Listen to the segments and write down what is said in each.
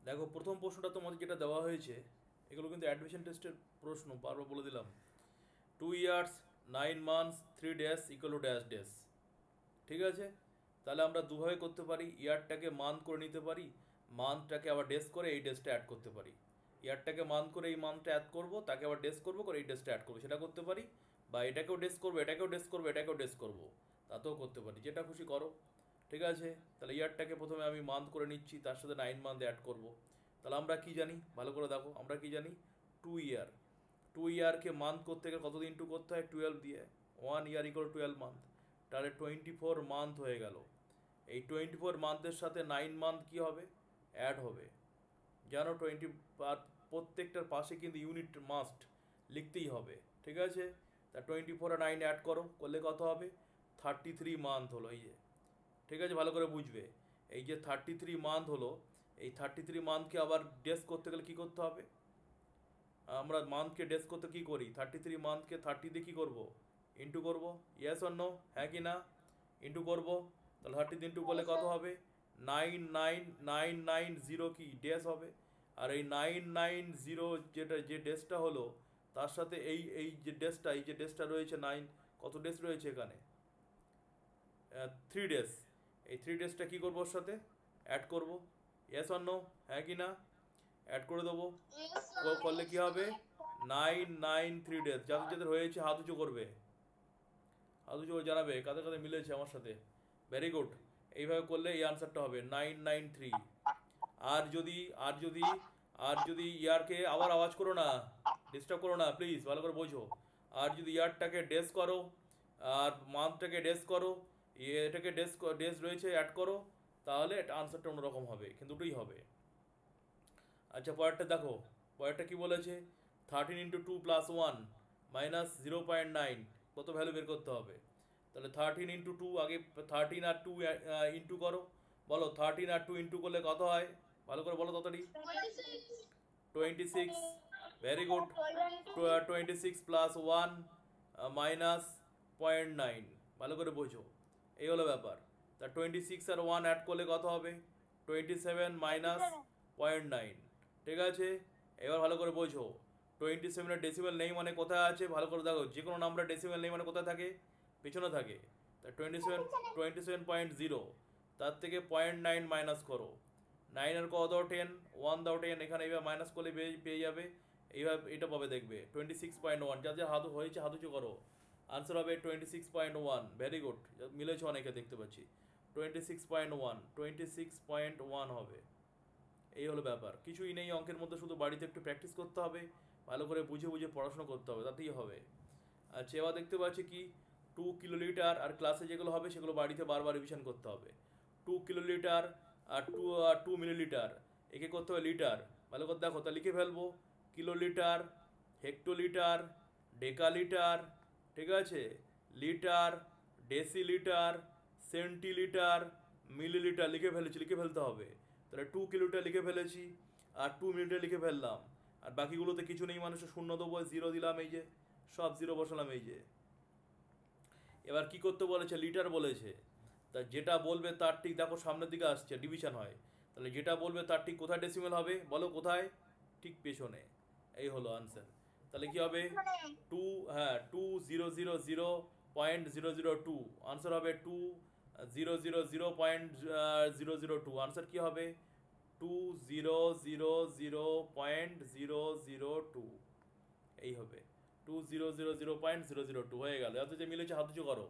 দেখো প্রথম প্রশ্নটা তোমাদের যেটা দেওয়া হয়েছে, এগুলো কিন্তু অ্যাডমিশন টেস্টের প্রশ্ন, বারবার বলে দিলাম। 2 years 9 months 3 days equal to dash dash. ঠিক আছে, তাহলে আমরা দুভাবে করতে পারি, ইয়ারটাকে মান্থ করে নিতে পারি, মান্থটাকে আবার ডেস করে এই ডেসটা অ্যাড করতে পারি। ইয়ারটাকে মান্থ করে এই মান্থটা অ্যাড করবো, তাকে আবার ডেস করবো করে এই ডেসটা অ্যাড করবো, সেটা করতে পারি। বা এটাকেও ডেস করবো, এটাকেও ডেস করবো, এটাকেও ডেস করবো, তাতেও করতে পারি, যেটা খুশি করো। ঠিক আছে, তাহলে ইয়ারটাকে প্রথমে আমি মান্থ করে নিচ্ছি, তার সাথে 9 মান্থ অ্যাড করবো। তাহলে আমরা কি জানি, ভালো করে দেখো, আমরা কি জানি? 2 ইয়ার। 2 ইয়ারকে মান্থ করতে গেলে কত দিন টু করতে হয়? 12 দিয়ে। 1 ইয়ার ইকুয়াল 12 মান্থ। তাহলে 24 মান্থ হয়ে গেল। এই 24 মান্থের সাথে 9 মান্থ কী হবে? অ্যাড হবে। জানো প্রত্যেকটার পাশে কিন্তু ইউনিট মাস্ট লিখতেই হবে। ঠিক আছে, তা 24 আর 9 অ্যাড করো, করলে কত হবে? 33 মান্থ হলো, এই যে। ঠিক আছে, ভালো করে বুঝবে। এই যে 33 মান্থ হলো, এই 33 মান্থকে আবার ডেস করতে গেলে কী করতে হবে? আমরা মান্থকে ডেস করতে কী করি? 33 মান্থকে 30 দিয়ে কী করবো? ইন্টু করবো। ইয়েস অর নো, হ্যাঁ কি না? ইন্টু করবো। তাহলে 30 ইন্টু করলে কত হবে? 99990 কি ডেস হবে। আর এই 990 যেটা যে ডেসটা হলো, তার সাথে এই এই যে ডেসটা রয়েছে 9, কত ডেস রয়েছে এখানে? 3 ডেজ। এই 3 ডেজটা কী করবো? ওর সাথে অ্যাড করবো। ইয়েস অর নো, হ্যাঁ কি না? অ্যাড করে দেবো। করলে কি হবে? 993 ডেজ। যাদের যাদের হয়েছে হাত উঁচু করবে, হাত উঁচু করে জানাবে কাদের কাদের মিলেছে আমার সাথে। Very good. এইভাবে করলে এই আনসারটা হবে 993। আর যদি আর যদি আর যদি ইয়ারকে আবার আওয়াজ করো না, ডিস্টার্ব করো না প্লিজ, ভালো করে বোঝো। আর যদি ইয়ারটাকে ডেস করো আর মান্থটাকে ডেস করো, এটাকে ডেস রয়েছে অ্যাড করো, তাহলে এটা আনসারটা অন্যরকম হবে, কিন্তু দুটোই হবে। আচ্ছা, পরেরটা দেখো। পরেরটা কি বলেছে? 13 × 2 + 1 -0.9, কত ভ্যালু বের করতে হবে? তাহলে 13 × 2, আগে 13 আর 2 ইন্টু করো। বলো 13 আর 2 ইন্টু করলে কত হয়? ভালো করে বলো তাড়াতাড়ি। 26। Very good. 26 + 1 -0.9, ভালো করে বোঝো। এই হলো ব্যাপার। তা 26 আর 1 অ্যাড করলে কত হবে? 27 -0.9। ঠিক আছে, এবার ভালো করে বোঝো। 27-এর ডেসিমেল নেই মানে কোথায় আছে? ভালো করে দেখো, যে কোনো নাম্বার ডেসিমেল নেই মানে কোথায় থাকে? পিছনে থাকে। তা 27.0, তার থেকে 0.9 মাইনাস করো। 9 কত দাও? 10। 1 দাও 10, এখানে এইভাবে মাইনাস করলে পেয়ে যাবে। এইভাবে এটা পাবে, দেখবে 26.1। যা যা হাত হয়েছে হাত উঁচু করো। আনসার হবে 26.1। ভেরি গুড, মিলেছে অনেকে দেখতে পাচ্ছি। 26.1 হবে। এই হলো ব্যাপার, কিছুই নেই অঙ্কের মধ্যে, শুধু বাড়িতে একটু প্র্যাকটিস করতে হবে, ভালো করে বুঝে বুঝে পড়াশোনা করতে হবে, তাতেই হবে। আচ্ছা, এবার দেখতে পাচ্ছি কি 2 কিলোলিটার, আর ক্লাসে যেগুলো হবে সেগুলো বাড়িতে বারবার রিভিশন করতে হবে। 2 কিলোলিটার আর 2 মিলিলিটার, একে করতে হবে লিটার। ভালো করে দেখো, তা লিখে ফেলবো। কিলোলিটার, হেক্টোলিটার, ডেকালিটার, ঠিক আছে, লিটার, ডেসিলিটার, সেন্টিলিটার, মিলিলিটার লিখে ফেলতে হবে। তাহলে 2 কিলোলিটার লিখে ফেলেছি, আর 2 মিলিলিটার লিখে ফেললাম। আর বাকিগুলোতে কিছু নেই, মানুষের শূন্য দেবো, জিরো দিলাম, এই যে সব জিরো বসালাম, এই যে। এবার কি করতে বলেছে? লিটার বলেছে। তা যেটা বলবে তার ঠিক দেখো সামনের দিকে আসছে, ডিভিশন হয়। তাহলে যেটা বলবে তার ঠিক কোথায় ডেসিমেল হবে? বলো কোথায়? ঠিক পেছনে। এই হলো আনসার। তাহলে কি হবে? টু, হ্যাঁ, 2000.002। আনসার হবে 2000.002। আনসার কি হবে? 2000.002। এই হবে 2000.002 হয়ে গেল। এত যে মিলেছে হাত উঁচু করো।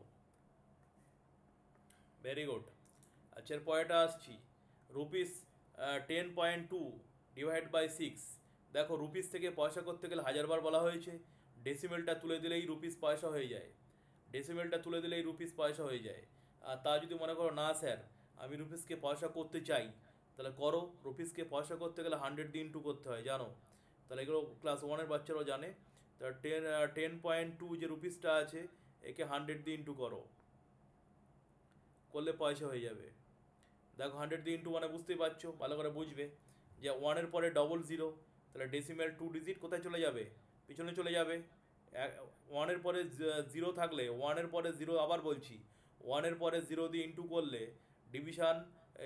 Very good. আচ্ছা, এর পরেটা আসছি। রুপিস 10.2 ÷ 6। দেখো, রুপিস থেকে পয়সা করতে গেলে হাজারবার বলা হয়েছে, ডেসিমেলটা তুলে দিলেই রুপিস পয়সা হয়ে যায়। ডেসিমেলটা তুলে দিলেই রুপিস পয়সা হয়ে যায়। আর তা যদি মনে করো না স্যার, আমি রুপিসকে পয়সা করতে চাই, তাহলে করো। রুপিসকে পয়সা করতে গেলে 100 দিয়ে ইন্টু করতে হয়, জানো? তাহলে এগুলো ক্লাস 1-এর বাচ্চারাও জানে। তা 10.2 যে রুপিসটা আছে, একে 100 দিয়ে ইন্টু করো, করলে পয়সা হয়ে যাবে। দেখো 100 দিয়ে ইন্টু মানে বুঝতেই পারছো, ভালো করে বুঝবে যে 1-এর পরে ডবল জিরো, তাহলে ডেসিমেল 2 ডিজিট কোথায় চলে যাবে? পিছনে চলে যাবে। 1-এর পরে জিরো থাকলে, 1-এর পরে জিরো, আবার বলছি, 1-এর পরে জিরো দিয়ে ইন্টু করলে ডিভিশন,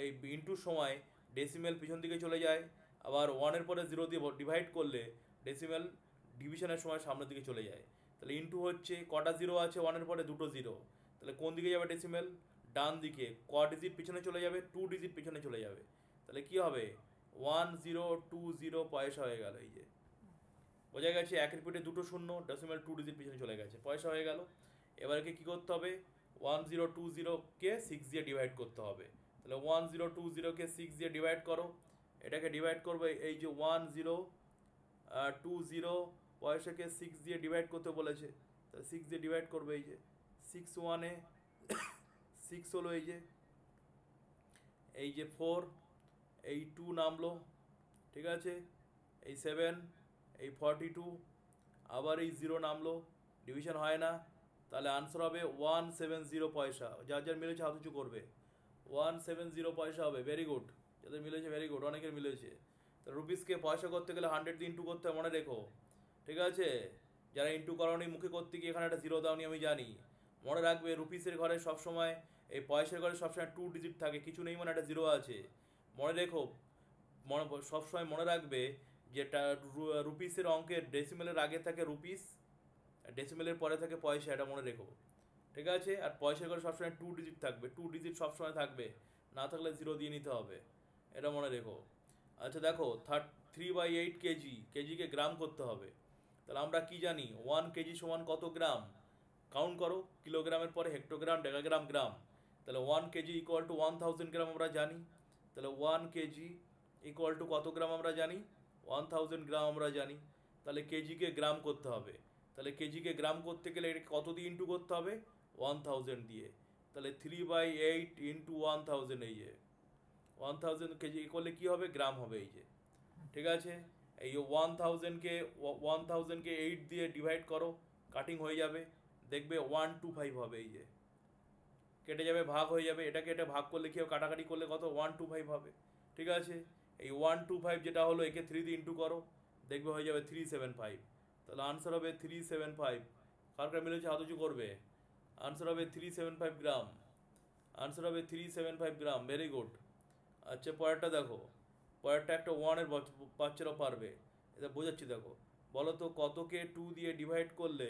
এই ইন্টুর সময় ডেসিমেল পিছন দিকে চলে যায়। আবার 1-এর পরে 0 দিয়ে ডিভাইড করলে ডেসিমেল ডিভিশনের সময় সামনের দিকে চলে যায়। তাহলে ইনটু হচ্ছে কটা জিরো আছে 1-এর পরে, দুটো জিরো, তাহলে কোন দিকে যাবে ডেসিমেল? ডান দিকে। ক ডিজিট পিছনে চলে যাবে? 2 ডিজিট পিছনে চলে যাবে। তাহলে কি হবে? 1020 পয়সা হয়ে গেল। এই যে বোঝা গেছে, এক রিপিটে দুটো শূন্য, ডেসিমেল 2 ডিজিট পিছনে চলে গেছে, পয়সা হয়ে গেল। এবারকে কি করতে হবে? 1020কে 6 দিয়ে ডিভাইড করতে হবে। তাহলে 1020কে 6 দিয়ে ডিভাইড করো। এটাকে ডিভাইড করবে, এই যে 1020 পয়সাকে 6 দিয়ে ডিভাইড করতে বলেছে, তাহলে 6 দিয়ে ডিভাইড করবে। এই যে 6 1-এ 6 হলো, এই যে 4, এই 2 নামলো, ঠিক আছে, এই 7, এই 42, আবার এই 0 নামলো, ডিভিশন হয় না। তাহলে আনসার হবে 170 পয়সা। যার যার মিলেছে হাত উঁচু করবে। 170 পয়সা হবে। ভেরি গুড, যাদের মিলেছে ভেরি গুড, অনেকের মিলেছে। তো রুপিসকে পয়সা করতে গেলে 100 দিয়ে ইন্টু করতে হয়, মনে রেখো, ঠিক আছে? যারা ইন্টু করানি মুখে করতে গিয়ে এখানে একটা জিরো দাওনি, আমি জানি। মনে রাখবে রুপিসের ঘরে সবসময়, এই পয়সার ঘরে সবসময় 2 ডিজিট থাকে, কিছু নেই মানে একটা জিরো আছে, মনে রেখো। সবসময় মনে রাখবে যেটা রুপিসের অঙ্কের ডেসিমেলের আগে থাকে রুপিস, ডেসিমেলের পরে থাকে পয়সা, এটা মনে রেখো, ঠিক আছে? আর পয়সার ঘরে সবসময় 2 ডিজিট থাকবে, 2 ডিজিট সবসময় থাকবে, না থাকলে জিরো দিয়ে নিতে হবে, এটা মনে রেখো। আচ্ছা দেখো, 3/8 কেজি, কেজিকে গ্রাম করতে হবে। তাহলে আমরা কি জানি? 1 কেজি সমান কত গ্রাম? কাউন্ট করো, কিলোগ্রামের পরে হেক্টোগ্রাম, ডেকাগ্রাম, গ্রাম। তাহলে 1 কেজি ইকুয়াল টু 1000 গ্রাম আমরা জানি। তাহলে 1 কেজি ইকুয়াল টু কত গ্রাম আমরা জানি? 1000 গ্রাম আমরা জানি। তাহলে কেজিকে গ্রাম করতে হবে। তাহলে কেজিকে গ্রাম করতে গেলে এটা কত দিয়ে ইন্টু করতে হবে? 1000 দিয়ে। তাহলে 3/8 ইন্টু 1000, এই যে 1000 কেজি করলে কি হবে? গ্রাম হবে, এই যে, ঠিক আছে? এই 1000কে 8 দিয়ে ডিভাইড করো, কাটিং হয়ে যাবে, দেখবে 125 হবে। এই যে কেটে যাবে, ভাগ হয়ে যাবে, এটাকে এটা ভাগ করলে কি হবে? কাটাকাটি করলে কত? 125 হবে, ঠিক আছে? এই 125 যেটা হলো, একে 3 দিয়ে ইন্টু করো, দেখবে হয়ে যাবে 375। তাহলে আনসার হবে 375। কার কার মিলেছে হাত উঁচু করবে। আনসার হবে 375 গ্রাম। আনসার হবে 375 গ্রাম। Very good. আচ্ছা পরেরটা দেখো, পরেরটা একটা 1-এর বাচ্চারাও পারবে, এটা বোঝাচ্ছি। দেখো, বলো তো কতকে 2 দিয়ে ডিভাইড করলে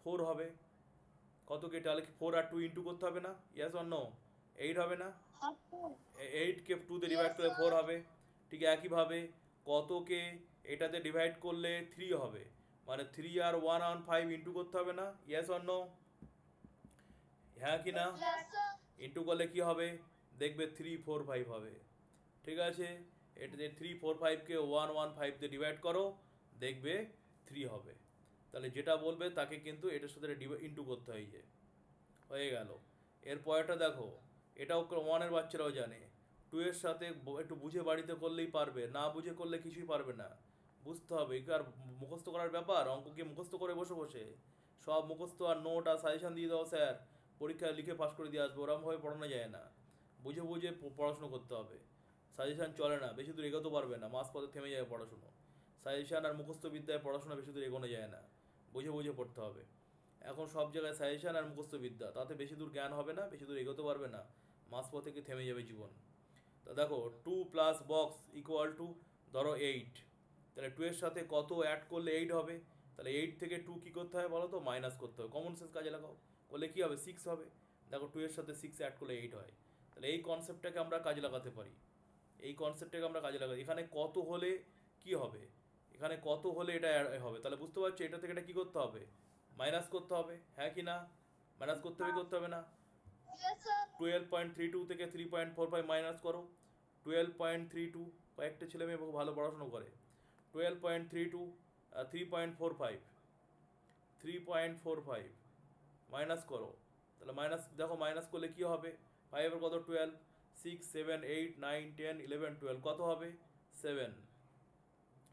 4 হবে? কতকে? তাহলে 4 আর 2 ইন্টু করতে হবে না? Yes or no? 8 হবে না? 8কে 2 দিয়ে ডিভাইড করলে 4 হবে। ঠিক একইভাবে কতকে এটাতে ডিভাইড করলে 3 হবে, মানে 3 আর 1 অন 5 ইন্টু করতে হবে না? Yes or no? হ্যাঁ কি না? ইন্টু করলে কি হবে? দেখবে 345 হবে, ঠিক আছে? এটাতে 345কে 115 দিয়ে ডিভাইড করো, দেখবে 3 হবে। তাহলে যেটা বলবে তাকে কিন্তু এটার সাথে ইন্টু করতে হয়, যে হয়ে গেল। এর পরেরটা দেখো, এটাও 1-এর বাচ্চারাও জানে। 2 এর সাথে একটু বুঝে বাড়িতে করলেই পারবে, না বুঝে করলে কিছুই পারবে না। বুঝতে হবে, আর মুখস্থ করার ব্যাপার? অঙ্ক কি মুখস্থ করে বসে বসে? সব মুখস্থ আর নোট আর সাজেশন দিয়ে দাও স্যার, পরীক্ষায় লিখে পাস করে দিয়ে আসবো, ওরমভাবে পড়ানো যায় না। বুঝে বুঝে পড়াশুনো করতে হবে। সাজেশন চলে না, বেশি দূর এগোতে পারবে না, মাঝপথে থেমে যাবে পড়াশুনো। সাজেশন আর মুখস্থ বিদ্যায় পড়াশোনা বেশি দূর এগোনো যায় না, বুঝে বুঝে পড়তে হবে। এখন সব জায়গায় সাজেশন আর মুখস্থ বিদ্যা, তাতে বেশি দূর জ্ঞান হবে না, বেশি দূর এগোতে পারবে না, মাঝপথ থেকে থেমে যাবে জীবন। তা দেখো, 2 প্লাস বক্স ইকুয়াল টু, ধরো 8। তাহলে 2 এর সাথে কত অ্যাড করলে 8 হবে? তাহলে 8 থেকে 2 কী করতে হবে বলো তো? মাইনাস করতে হবে। কমন সেন্স কাজে লাগাও, করলে কী হবে? 6 হবে। দেখো 2 এর সাথে 6 অ্যাড করলে 8 হয়। তাহলে এই কনসেপ্টটাকে আমরা কাজে লাগাতে পারি, এই কনসেপ্টটাকে আমরা কাজে লাগাই। এখানে কত হলে কি হবে? এখানে কত হলে এটা হবে? তাহলে বুঝতে পারছো, এটা থেকে এটা কী করতে হবে? মাইনাস করতে হবে, হ্যাঁ কি না? মাইনাস করতে হবে, করতে হবে না? 12.32 থেকে 3.45 মাইনাস করো। 12.32, কয়েকটা ছেলে মেয়ে ভালো পড়াশুনো করে। 12.32 3.45, 3.45 মাইনাস করো। তাহলে মাইনাস, দেখো মাইনাস করলে কি হবে? 5 এর কত? 12, 6 7 8 9 10 11 12, কত হবে? 7।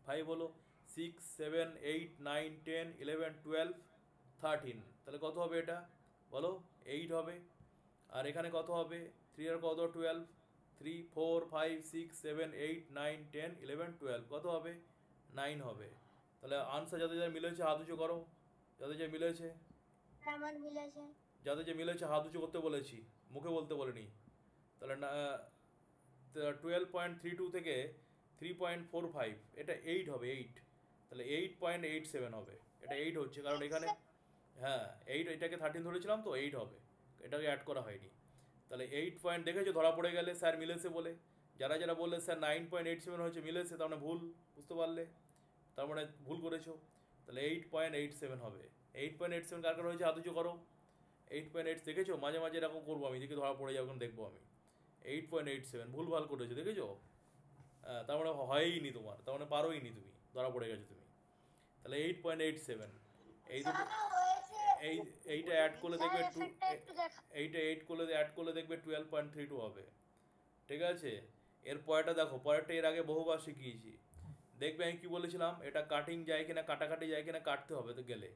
5 হলো 6 7 8 9 10 11 12 13, তাহলে কত হবে এটা বলো? 8 হবে। আর এখানে কত হবে? 3 এর কত? 12, 3 4 5 6 7 8 9 10 11 12, কত হবে? 9 হবে। তাহলে আনসার যাদের যাদের মিলেছে হাত উঁচু করো, যাদের যে মিলেছে, আমার মিলেছে। যাদের যে মিলেছে হাত উঁচু করতে বলেছি, মুখে বলতে বলিনি। তাহলে না, 12.32 থেকে 3.45, এটা 8 হবে, 8, তাহলে 8.87 হবে, এটা 8 হচ্ছে কারণ এখানে, হ্যাঁ 8, এটাকে 13 ধরেছিলাম তো 8 হবে, এটাকে অ্যাড করা হয়নি। তাহলে 8 পয়েন্ট দেখেছো ধরা পড়ে গেলে স্যার মিলেছে বলে, যারা যারা বললে স্যার 9.87 হয়েছে মিলেছে, তার মানে ভুল, বুঝতে পারলে, তার মানে ভুল করেছো। তাহলে 8.87 হবে। 8.87 কার কার হয়েছে হাত উঁচু করো। 8.8 দেখেছো, মাঝে মাঝে এরকম করবো আমি, দেখে ধরা পড়ে যাবে, এখন দেখবো আমি। 8.87 ভুল ভাল করেছো, দেখেছো? হ্যাঁ, তার মানে হয়ইনি তোমার, তার মানে পারোইনি তুমি, ধরা পড়ে গেছো তুমি। তাহলে 8.87, এই দুটো, এই এইটা অ্যাড করলে স্যার দেখবে এফেক্টটা একটু দেখা। এইটা 8 করলে অ্যাড করলে দেখবে 12.32 হবে। ঠিক আছে, এর পরেরটা দেখো, পরেরটা এর আগে বহুবার শিখিয়েছি। দেখবে আমি কি বলেছিলাম, এটা কাটিং যায় কিনা, কাটাকাটি যায় কিনা, কাটতে হবে তো গেলে।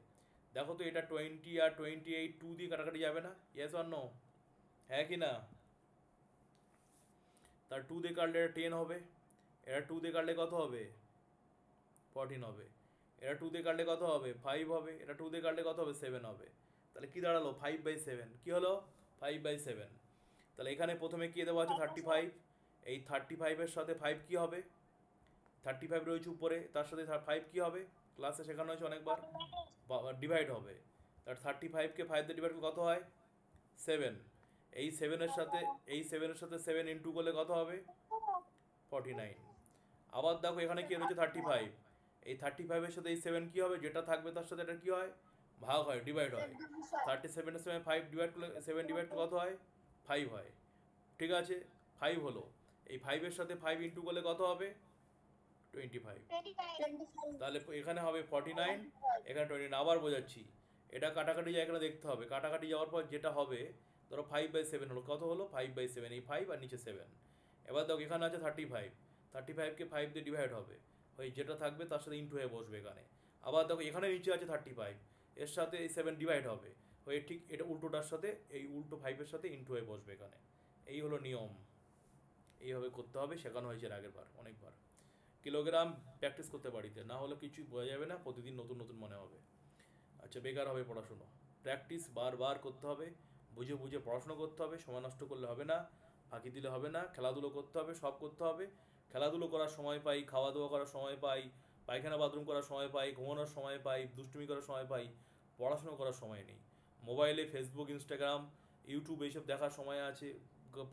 দেখো তো এটা 20 আর 28 2 দিয়ে কাটাকাটি যাবে না, ইয়েস অর নো, হ্যাঁ কি না? তার 2 দিয়ে কাটলে এটা 10 হবে, এটা 2 দিয়ে কাটলে কত হবে? 14 হবে। এটা 2 দিয়ে কাটলে কত হবে? 5 হবে। এটা 2 দিয়ে কাটলে কত হবে? 7 হবে। তাহলে কি দাঁড়ালো? 5/7। কি হলো? 5/7। তাহলে এখানে প্রথমে কি দেওয়া আছে? 35। এই 35 এর সাথে 5 কি হবে? 35 রয়েছে উপরে, তার সাথে 5 কি হবে? ক্লাসে শেখানো হয়েছে অনেকবার, ডিভাইড হবে। তার 35কে 5 দিয়ে ডিভাইড করলে কত হয়? 7। এই 7-এর সাথে, এই 7-এর সাথে 7 ইন্টু করলে কত হবে? 49। আবার দেখো এখানে কি রয়েছে? 35। এই 35-এর সাথে এই 7 কি হবে? যেটা থাকবে তার সাথে এটা কি হয়? ভাগ হয়, ডিভাইড হয়। 37-এর সময় 5 ডিভাইড করলে, 7 ডিভাইড করলে কত হয়? 5 হয়। ঠিক আছে, 5 হলো। এই 5-এর সাথে 5 ইন্টু করলে কত হবে? 25। 25। তাহলে এখানে হবে 49, এখানে 29। আবার বোঝাচ্ছি, এটা কাটাকাটি যায় এখানে দেখতে হবে, কাটাকাটি যাওয়ার পর যেটা হবে, ধরো 5/7 হলো, কত হলো? 5/7, এই 5 আর নিচে 7। এবার দেখো এখানে আছে 35, 35কে 5 দিয়ে ডিভাইড হবে, ওই যেটা থাকবে তার সাথে ইন্টু হয়ে বসবে এখানে। আবার দেখো এখানে নিচে আছে 35, এর সাথে এই 7 ডিভাইড হবে, ওই ঠিক এটা উল্টোটার সাথে, এই উল্টো 5-এর সাথে ইন্টু হয়ে বসবে এখানে। এই হলো নিয়ম, এইভাবে করতে হবে, শেখানো হয়েছে এর আগের বার অনেকবার। কিলোগ্রাম প্র্যাকটিস করতে বাড়িতে, না হলে কিছুই বোঝা যাবে না, প্রতিদিন নতুন নতুন মনে হবে। আচ্ছা, বেকার হবে পড়াশুনো। প্র্যাকটিস বারবার করতে হবে, বুঝে বুঝে পড়াশুনো করতে হবে, সময় নষ্ট করলে হবে না, ফাঁকি দিলে হবে না, খেলাধুলো করতে হবে, সব করতে হবে। খেলাধুলো করার সময় পাই, খাওয়া দাওয়া করার সময় পাই, পায়খানা বাথরুম করার সময় পাই, ঘুমানোর সময় পাই, দুষ্টুমি করার সময় পাই, পড়াশুনো করার সময় নেই। মোবাইলে ফেসবুক, ইনস্টাগ্রাম, ইউটিউব এইসব দেখার সময় আছে,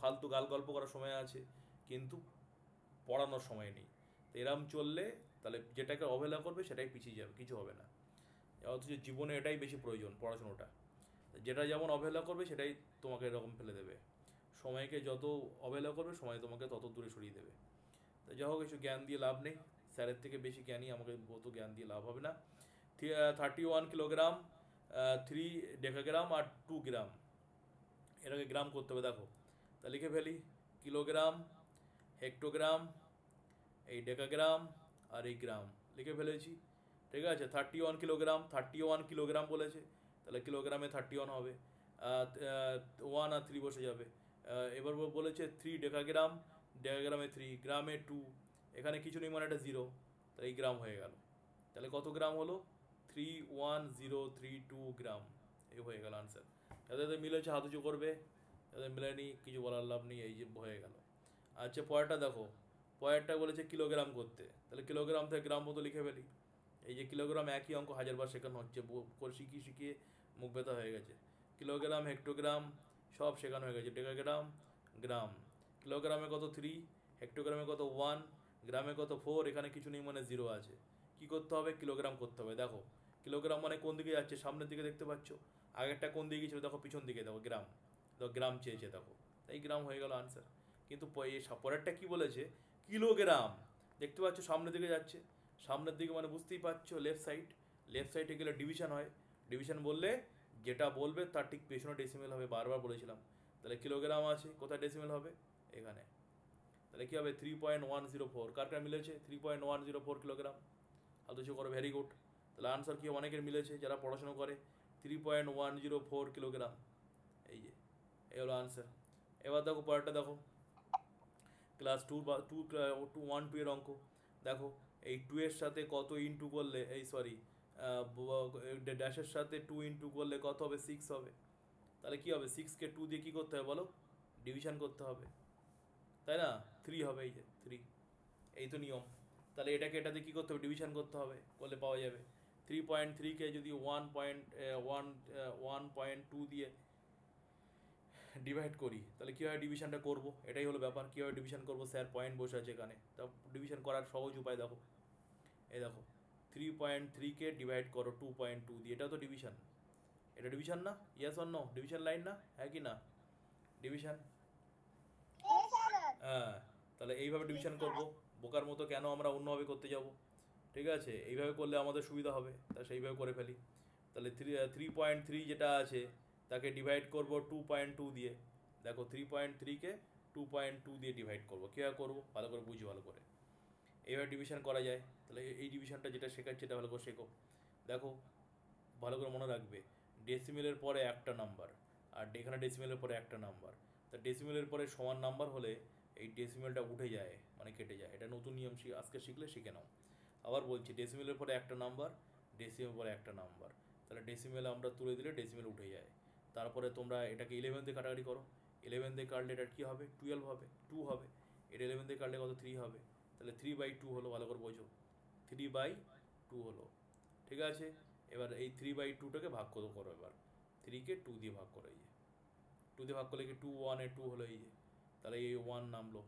ফালতু গাল গল্প করার সময় আছে, কিন্তু পড়ানোর সময় নেই। তো এরম চললে তাহলে যেটাকে অবহেলা করবে সেটাই পিছিয়ে যাবে, কিছু হবে না। অথচ জীবনে এটাই বেশি প্রয়োজন, পড়াশোনাটা। যেটা যেমন অবহেলা করবে সেটাই তোমাকে এরকম ফেলে দেবে। সময়কে যত অবহেলা করবে সময় তোমাকে তত দূরে সরিয়ে দেবে। তো যাই হোক, কিছু জ্ঞান দিয়ে লাভ নেই, স্যারের থেকে বেশি জ্ঞানী আমাকে, অত জ্ঞান দিয়ে লাভ হবে না। 31 কিলোগ্রাম, 3 ডেকাগ্রাম আর 2 গ্রাম, এটাকে গ্রাম করতে হবে। দেখো তা লিখে ফেলি, কিলোগ্রাম, হেক্টোগ্রাম, এই ডেকাগ্রাম আর এই গ্রাম লিখে ফেলেছি। ঠিক আছে, 31 কিলোগ্রাম, 31 কিলোগ্রাম বলেছে, তাহলে কিলোগ্রামে 31 হবে, 1 আর 3 বসে যাবে। এবার বলেছে 3 ডেকাগ্রাম, ডেকাগ্রামে 3, গ্রামে 2, এখানে কিছু নেই মানে এটা 0, তাই এই গ্রাম হয়ে গেল। তাহলে কত গ্রাম হলো? 31032 গ্রাম, এই হয়ে গেল আনসার। যাদের মিলেছে হাত উঁচু করবে, যাদের মিলেনি কিছু বলার লাভ নেই, এই যে হয়ে গেল। আচ্ছা, পরেরটা দেখো, পরেরটা বলেছে কিলোগ্রাম করতে, তাহলে কিলোগ্রাম থেকে গ্রাম মতো লিখে ফেলি। এই যে কিলোগ্রাম একই অঙ্ক হাজারবার শেখানো হচ্ছে, শিখিয়ে শিখিয়ে মুখ ব্যথা হয়ে গেছে। কিলোগ্রাম, হেক্টোগ্রাম সব শেখানো হয়ে গেছে। ডেকাগ্রাম, গ্রাম, কিলোগ্রামে কত 3, হেক্টোগ্রামে কত 1, গ্রামে কত 4, এখানে কিছু নেই মানে 0 আছে। কি করতে হবে? কিলোগ্রাম করতে হবে। দেখো কিলোগ্রাম মানে কোন দিকে যাচ্ছে? সামনের দিকে দেখতে পাচ্ছ। আগেরটা কোন দিকে গিয়েছিল? দেখো পিছন দিকে, দেখো গ্রাম, দেখো গ্রাম চেয়েছে, দেখো এই গ্রাম হয়ে গেল আনসার। কিন্তু পরেরটা কি বলেছে? কিলোগ্রাম, দেখতে পাচ্ছ সামনের দিকে যাচ্ছে, সামনের দিকে মানে বুঝতেই পারছো লেফট সাইড, লেফট সাইডে গেলে ডিভিশন হয়, ডিভিশন বললে যেটা বলবে তার ঠিক পেছনে ডেসিমেল হবে, বারবার বলেছিলাম। তাহলে কিলোগ্রাম আছে, কোথায় ডেসিমেল হবে? এখানে। তাহলে কী হবে? 3.104, কার কার মিলেছে? 3.104 কিলোগ্রাম, অথচ করো, ভেরি গুড। তাহলে আনসার কি? অনেকের মিলেছে যারা পড়াশোনা করে, 3.104 কিলোগ্রাম, এই যে এই হলো আনসার। এবার দেখো পরেরটা দেখো, ক্লাস 2 বা 1 2 এর অঙ্ক। দেখো এই 2 এর সাথে কত ইন্টু করলে, এই সরি ড্যাশের সাথে 2 ইন্টু করলে কত হবে? 6 হবে। তাহলে কি হবে? 6কে 2 দিয়ে কী করতে হবে বলো? ডিভিশন করতে হবে, তাই না? 3 হবে, এই যে 3, এই তো নিয়ম। তাহলে এটাকে এটাতে কী করতে হবে, ডিভিশন করতে হবে, করলে পাওয়া যাবে 3.3কে যদি 1.2 দিয়ে ডিভাইড করি তাহলে কীভাবে ডিভিশনটা করব, এটাই হলো ব্যাপার। কীভাবে ডিভিশন করব, স্যার পয়েন্ট বসে আছে এখানে, তা ডিভিশন করার সহজ উপায় দেখো, এই দেখো 3.3কে ডিভাইড করো 2.2 দিয়ে, এটা তো ডিভিশন। এটা ডিভিশন না? Yes or no? Division line না, হ্যাঁ কি না? ডিভিশন। Yes, sir. হ্যাঁ, তাহলে এইভাবে ডিভিশন করব। বোকার মতো কেন আমরা অন্যভাবে করতে যাব? ঠিক আছে, এইভাবে করলে আমাদের সুবিধা হবে, তা সেইভাবে করে ফেলি। তাহলে 3.3 যেটা আছে তাকে ডিভাইড করব 2.2 দিয়ে। দেখো 3.3কে 2.2 দিয়ে ডিভাইড করবো, কীভাবে করবো ভালো করে বুঝি, ভালো করে এইভাবে ডিভিশন করা যায়। তাহলে এই ডিভিশনটা যেটা শেখাচ্ছে এটা ভালো করে শেখো। দেখো ভালো করে মনে রাখবে, ডেসিমেলের পরে একটা নাম্বার, আর এখানে ডেসিমেলের পরে একটা নাম্বার। তা ডেসিমেলের পরে সমান নাম্বার হলে এই ডেসিমেলটা উঠে যায়, মানে কেটে যায়। এটা নতুন নিয়ম, আজকে শিখলে শিখে নাও। আবার বলছি, ডেসিমেলের পরে একটা নাম্বার, ডেসিমেলের পরে একটা নাম্বার, তাহলে ডেসিমেল আমরা তুলে দিলে ডেসিমেল উঠে যায়। তারপরে তোমরা এটাকে 11 দিয়ে কাটাকাটি করো, 11 দিয়ে কাটলে এটা কী হবে, 12 হবে, 2 হবে। এটা 11 দিয়ে কাটলে কত, 3 হবে। তাহলে 3/2 হলো, ভালো করে বোঝো, 3/2 হলো। ঠিক আছে, এবার এই 3/2টাকে ভাগ করো এবার, 3কে 2 দিয়ে ভাগ করো, এই যে 2 দিয়ে ভাগ করলে কি 2 1 2 হলো, এই যে তাহলে এই 1 নামলো,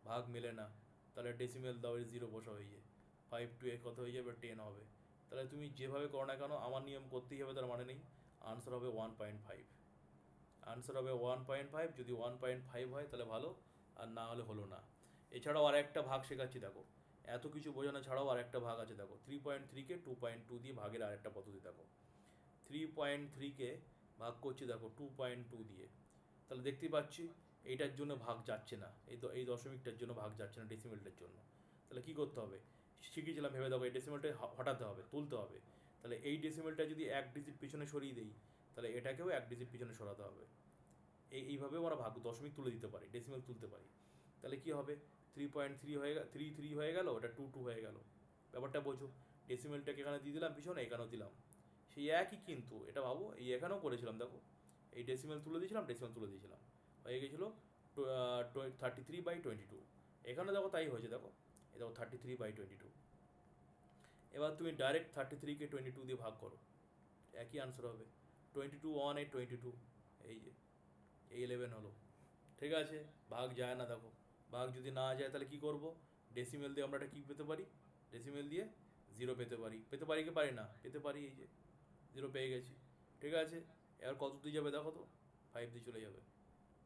ভাগ মেলে না, তাহলে ডেসিমেল দাও, 0 বসা হয়ে যায়, 5 2 কত হয়ে যাবে, 10 হবে। তাহলে তুমি যেভাবে করো না কেন আমার নিয়ম করতেই হবে, তার মানে নেই। আনসার হবে 1.5, আনসার হবে 1.5। যদি 1.5 হয় তাহলে ভালো, আর না হলে হলো না। এছাড়াও আর একটা ভাগ শেখাচ্ছি, দেখো এত কিছু বোঝানো ছাড়াও আর একটা ভাগ আছে, দেখো 3.3কে 2.2 দিয়ে ভাগের আরেকটা পদ্ধতি দেখো। 3.3কে ভাগ করছি দেখো 2.2 দিয়ে, তাহলে দেখতেই পাচ্ছি এইটার জন্য ভাগ যাচ্ছে না, এই দশমিকটার জন্য ভাগ যাচ্ছে না, ডেসিমেলটার জন্য। তাহলে কী করতে হবে, শিখিয়েছিলাম ভেবে দেখো, এই ডেসিমেলটা হটাতে হবে, তুলতে হবে। তাহলে এই ডেসিমেলটা যদি এক ডিজিট পিছনে সরিয়ে দিই, তাহলে এটাকেও এক ডিজিট পিছনে সরাতে হবে। এইভাবে আমরা ভাগ দশমিক তুলে দিতে পারি, ডেসিমেল তুলতে পারি। তাহলে কী হবে, 3.3 হয়ে গেল, 3 হয়ে গেল, ওটা 2 হয়ে গেল। ব্যাপারটা বোঝো, ডেসিমেলটাকে এখানে দিয়ে দিলাম পিছনে, এখানেও দিলাম, সেই একই কিন্তু। এটা ভাবো, এই এখানেও করেছিলাম, দেখো এই ডেসিমেল তুলে দিয়েছিলাম, ডেসিমেল তুলে দিয়েছিলাম, হয়ে গেছিলো 33/22। এখানে দেখো তাই হয়েছে, দেখো এই দেখো 33/22। এবার তুমি ডাইরেক্ট 33কে 22 দিয়ে ভাগ করো, একই আনসার হবে, 22 1 8 22, এই যে এই 11 হলো। ঠিক আছে, ভাগ যায় না, দেখো ভাগ যদি না যায় তাহলে কী করবো, ডেসিমেল দিয়ে আমরা এটা কী পেতে পারি, ডেসিমেল দিয়ে 0 পেতে পারি, কি পারি না, পেতে পারি, এই যে 0 পেয়ে গেছি। ঠিক আছে, এবার কত দিয়ে যাবে দেখো তো, 5 দিয়ে চলে যাবে,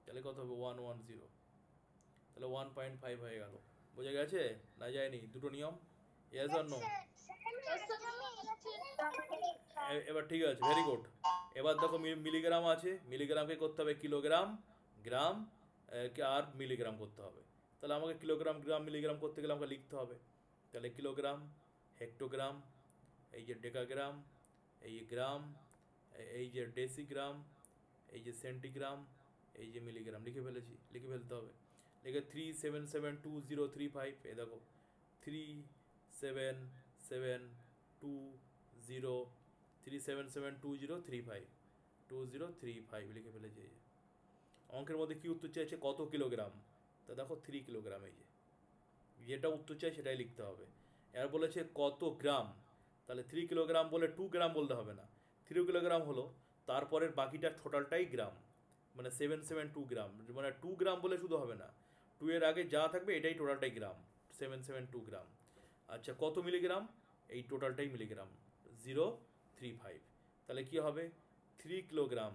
তাহলে কত হবে 110, তাহলে 1.5 হয়ে গেল। বোঝা গেছে না, যায়নি? দুটো নিয়ম, ইয়েস অর নো? এবার ঠিক আছে, ভেরি গুড। এবার দেখো মিলিগ্রাম আছে, মিলিগ্রামকে করতে হবে কিলোগ্রাম, গ্রাম আর মিলিগ্রাম করতে হবে। তাহলে আমাকে কিলোগ্রাম গ্রাম মিলিগ্রাম করতে গেলে আমাকে লিখতে হবে। তাহলে কিলোগ্রাম, হেক্টোগ্রাম, এই যে ডেকাগ্রাম, এই যে গ্রাম, এই যে ডেসিগ্রাম, এই যে সেন্টিগ্রাম, এই যে মিলিগ্রাম, লিখে ফেলেছি, লিখে ফেলতে হবে। লিখে 3772035, এই দেখো 37720 3772035 2035 লিখে ফেলেছি। এই যে অঙ্কের মধ্যে কি উত্তর চাইছে, কত কিলোগ্রাম, তা দেখো 3 কিলোগ্রাম, এই যে যেটা উত্তর চাই সেটাই লিখতে হবে। এবার বলেছে কত গ্রাম, তাহলে 3 কিলোগ্রাম বলে 2 গ্রাম বলতে হবে না, 3 কিলোগ্রাম হলো, তারপরের বাকিটা টোটালটাই গ্রাম, মানে 772 গ্রাম, মানে 2 গ্রাম বলে শুধু হবে না, 2 এর আগে যা থাকবে এটাই টোটালটাই গ্রাম, 772 গ্রাম। আচ্ছা কত মিলিগ্রাম, এই টোটালটাই মিলিগ্রাম, 035। তাহলে কি হবে, 3 কিলোগ্রাম,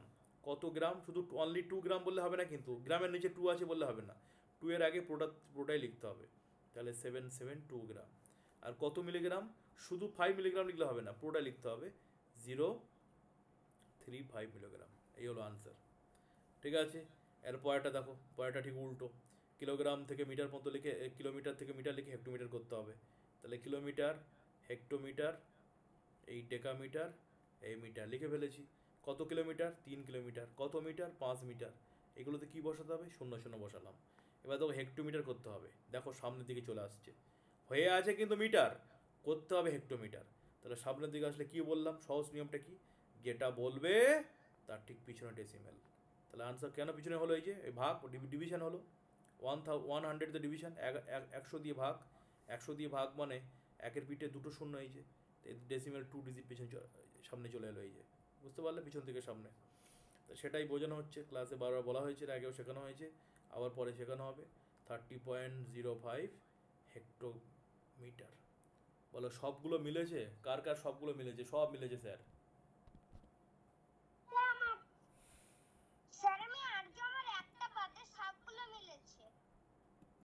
কত গ্রাম, শুধু অনলি 2 গ্রাম বললে হবে না, কিন্তু গ্রামের নিচে 2 আছে বললে হবে না, 2 এর আগে পুরোটাই লিখতে হবে। তাহলে 772 গ্রাম। আর কত মিলিগ্রাম, শুধু 5 মিলিগ্রাম লিখলে হবে না, পুরোটাই লিখতে হবে, 035 মিলিগ্রাম। এই হলো আনসার। ঠিক আছে, এর পরেরটা দেখো, পরেরটা ঠিক উল্টো, কিলোগ্রাম থেকে মিটার পর্যন্ত লিখে, কিলোমিটার থেকে মিটার লিখে হেক্টোমিটার করতে হবে। তাহলে কিলোমিটার, হেক্টোমিটার, এই ডেকামিটার, এই মিটার লিখে ফেলেছি। কত কিলোমিটার, 3 কিলোমিটার, কত মিটার, 5 মিটার, এগুলোতে কী বসাতে হবে, 0 0 বসালাম। এবার দেখো হেক্টোমিটার করতে হবে, দেখো সামনের দিকে চলে আসছে, হয়ে আছে কিন্তু মিটার, করতে হবে হেক্টোমিটার। তাহলে সামনের দিকে আসলে কী বললাম, সহজ নিয়মটা কি, যেটা বলবে তার ঠিক পিছনে ডেসিমেল। তাহলে আনসার কেন পিছনে হলো, এই যে এই ভাগ ডিভিশন হলো, 100 ডিভিশন, 100 দিয়ে ভাগ, 100 দিয়ে ভাগ মানে একের পিঠে দুটো শূন্য হয়েছে, ডেসিমেল 2 ডিজিট সামনে চলে এলো, এই যে বুঝতে পারলে, পিছন থেকে সামনে। তো সেটাই বোঝানো হচ্ছে, ক্লাসে বারবার বলা হয়েছে, এর আগেও শেখানো হয়েছে, আবার পরে শেখানো হবে। 30.05 হেক্টোমিটার। বলো সবগুলো মিলেছে? কার কার সবগুলো মিলেছে? সব মিলেছে স্যার।